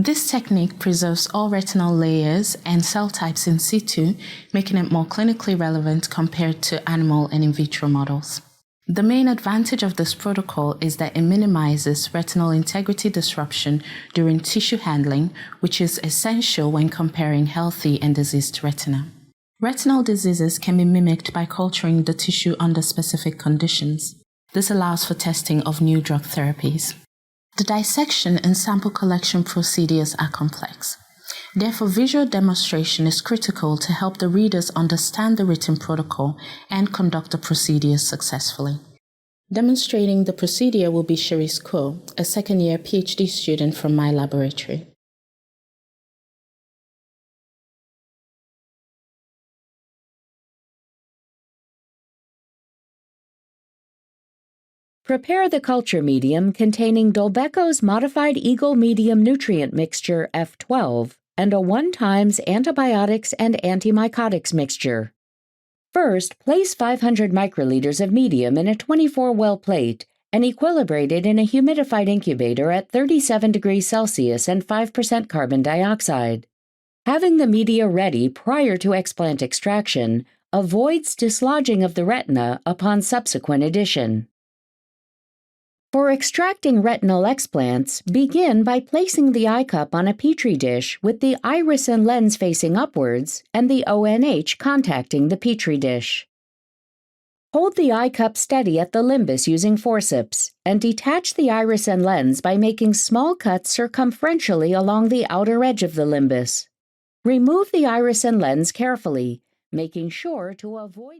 This technique preserves all retinal layers and cell types in situ, making it more clinically relevant compared to animal and in vitro models. The main advantage of this protocol is that it minimizes retinal integrity disruption during tissue handling, which is essential when comparing healthy and diseased retina. Retinal diseases can be mimicked by culturing the tissue under specific conditions. This allows for testing of new drug therapies. The dissection and sample collection procedures are complex. Therefore, visual demonstration is critical to help the readers understand the written protocol and conduct the procedures successfully. Demonstrating the procedure will be Charisse, a second-year PhD student from my laboratory. Prepare the culture medium containing Dolbeco's modified Eagle medium nutrient mixture F12 and a 1x antibiotics and antimycotics mixture. First, place 500 microliters of medium in a 24-well plate and equilibrate it in a humidified incubator at 37 degrees Celsius and 5% carbon dioxide. Having the media ready prior to explant extraction avoids dislodging of the retina upon subsequent addition. For extracting retinal explants, begin by placing the eye cup on a petri dish with the iris and lens facing upwards and the ONH contacting the petri dish. Hold the eye cup steady at the limbus using forceps and detach the iris and lens by making small cuts circumferentially along the outer edge of the limbus. Remove the iris and lens carefully, making sure to avoid